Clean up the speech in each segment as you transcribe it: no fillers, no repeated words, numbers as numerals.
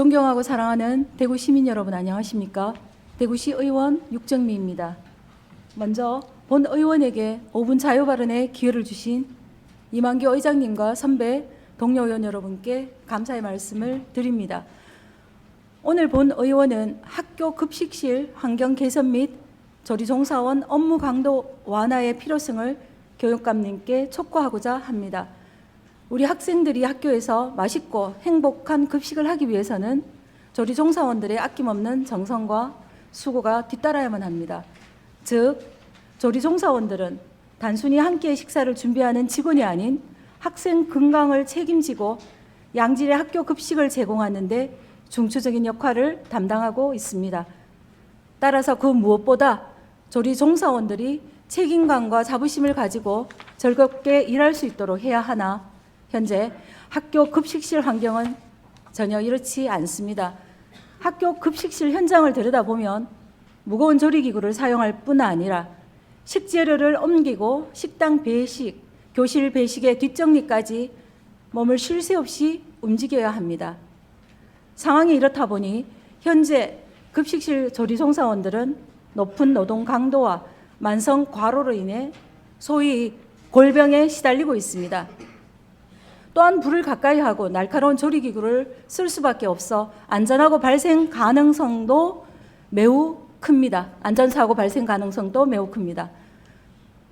존경하고 사랑하는 대구 시민 여러분 안녕하십니까? 대구시 의원 육정미입니다. 먼저 본 의원에게 5분 자유 발언의 기회를 주신 이만교 의장님과 선배 동료 의원 여러분께 감사의 말씀을 드립니다. 오늘 본 의원은 학교 급식실 환경 개선 및 조리종사원 업무 강도 완화의 필요성을 교육감님께 촉구하고자 합니다. 우리 학생들이 학교에서 맛있고 행복한 급식을 하기 위해서는 조리종사원들의 아낌없는 정성과 수고가 뒤따라야만 합니다. 즉, 조리종사원들은 단순히 한 끼의 식사를 준비하는 직원이 아닌 학생 건강을 책임지고 양질의 학교 급식을 제공하는 데 중추적인 역할을 담당하고 있습니다. 따라서 그 무엇보다 조리종사원들이 책임감과 자부심을 가지고 즐겁게 일할 수 있도록 해야 하나 현재 학교 급식실 환경은 전혀 이렇지 않습니다. 학교 급식실 현장을 들여다보면 무거운 조리기구를 사용할 뿐 아니라 식재료를 옮기고 식당 배식, 교실 배식의 뒷정리까지 몸을 쉴 새 없이 움직여야 합니다. 상황이 이렇다 보니 현재 급식실 조리종사원들은 높은 노동 강도와 만성 과로로 인해 소위 골병에 시달리고 있습니다. 또한 불을 가까이 하고 날카로운 조리기구를 쓸 수밖에 없어 안전사고 발생 가능성도 매우 큽니다. 안전사고 발생 가능성도 매우 큽니다.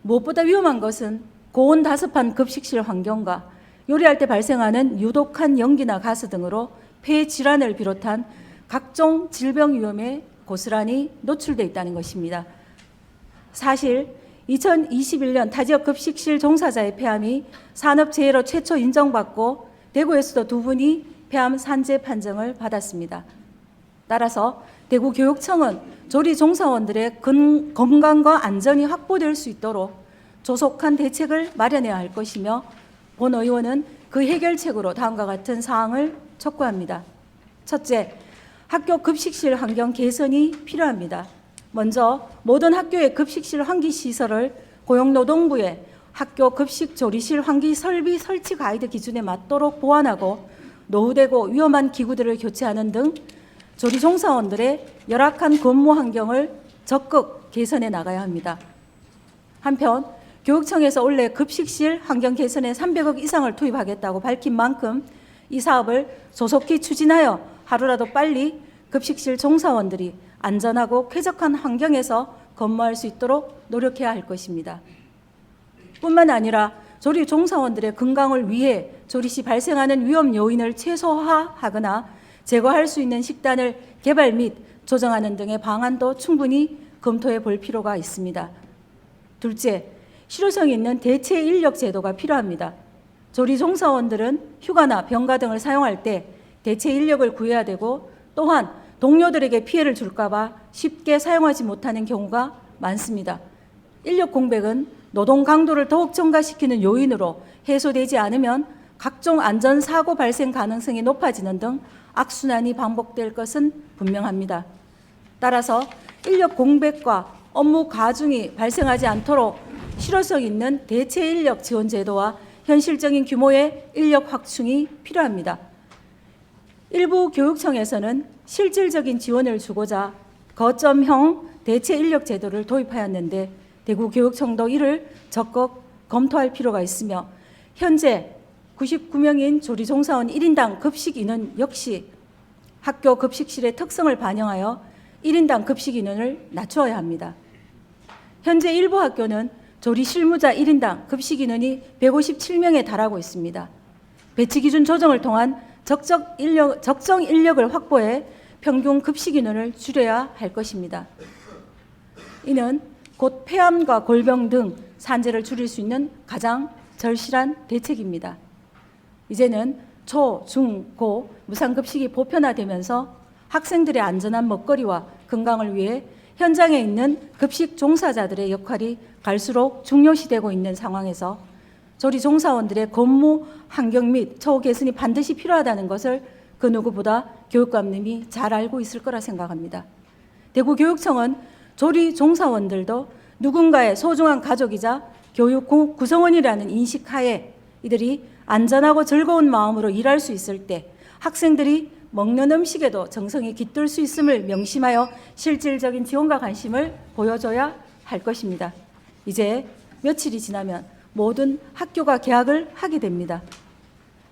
무엇보다 위험한 것은 고온 다습한 급식실 환경과 요리할 때 발생하는 유독한 연기나 가스 등으로 폐 질환을 비롯한 각종 질병 위험에 고스란히 노출되어 있다는 것입니다. 사실 2021년 타지역 급식실 종사자의 폐암이 산업재해로 최초 인정받고 대구에서도 2분이 폐암 산재 판정을 받았습니다. 따라서 대구교육청은 조리종사원들의 건강과 안전이 확보될 수 있도록 조속한 대책을 마련해야 할 것이며 본 의원은 그 해결책으로 다음과 같은 사항을 촉구합니다. 첫째, 학교 급식실 환경 개선이 필요합니다. 먼저 모든 학교의 급식실 환기시설을 고용노동부의 학교 급식 조리실 환기 설비 설치 가이드 기준에 맞도록 보완하고 노후되고 위험한 기구들을 교체하는 등 조리종사원들의 열악한 근무 환경을 적극 개선해 나가야 합니다. 한편 교육청에서 올해 급식실 환경 개선에 300억 이상을 투입하겠다고 밝힌 만큼 이 사업을 조속히 추진하여 하루라도 빨리 급식실 종사원들이 안전하고 쾌적한 환경에서 근무할 수 있도록 노력해야 할 것입니다. 뿐만 아니라 조리 종사원들의 건강을 위해 조리 시 발생하는 위험 요인을 최소화하거나 제거할 수 있는 식단을 개발 및 조정하는 등의 방안도 충분히 검토해 볼 필요가 있습니다. 둘째, 실효성 있는 대체 인력 제도가 필요합니다. 조리 종사원들은 휴가나 병가 등을 사용할 때 대체 인력을 구해야 되고 또한 동료들에게 피해를 줄까 봐 쉽게 사용하지 못하는 경우가 많습니다. 인력 공백은 노동 강도를 더욱 증가시키는 요인으로 해소되지 않으면 각종 안전사고 발생 가능성이 높아지는 등 악순환이 반복될 것은 분명합니다. 따라서 인력 공백과 업무 과중이 발생하지 않도록 실효성 있는 대체 인력 지원 제도와 현실적인 규모의 인력 확충이 필요합니다. 일부 교육청에서는 실질적인 지원을 주고자 거점형 대체 인력 제도를 도입하였는데 대구교육청도 이를 적극 검토할 필요가 있으며 현재 99명인 조리종사원 1인당 급식 인원 역시 학교 급식실의 특성을 반영하여 1인당 급식 인원을 낮추어야 합니다. 현재 일부 학교는 조리 실무자 1인당 급식 인원이 157명에 달하고 있습니다. 배치 기준 조정을 통한 적정 인력을 확보해 평균 급식 인원을 줄여야 할 것입니다. 이는 곧 폐암과 골병 등 산재를 줄일 수 있는 가장 절실한 대책입니다. 이제는 초, 중, 고 무상급식이 보편화되면서 학생들의 안전한 먹거리와 건강을 위해 현장에 있는 급식 종사자들의 역할이 갈수록 중요시되고 있는 상황에서 조리 종사원들의 근무 환경 및 처우 개선이 반드시 필요하다는 것을 그 누구보다 교육감님이 잘 알고 있을 거라 생각합니다. 대구교육청은 조리 종사원들도 누군가의 소중한 가족이자 교육 구성원이라는 인식하에 이들이 안전하고 즐거운 마음으로 일할 수 있을 때 학생들이 먹는 음식에도 정성이 깃들 수 있음을 명심하여 실질적인 지원과 관심을 보여줘야 할 것입니다. 이제 며칠이 지나면 모든 학교가 개학을 하게 됩니다.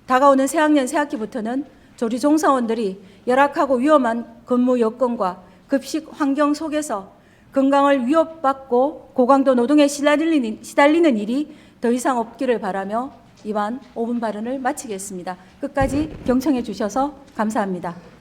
다가오는 새학년 새학기부터는 조리 종사원들이 열악하고 위험한 근무 여건과 급식 환경 속에서 건강을 위협받고 고강도 노동에 시달리는 일이 더 이상 없기를 바라며 이만 5분 발언을 마치겠습니다. 끝까지 경청해 주셔서 감사합니다.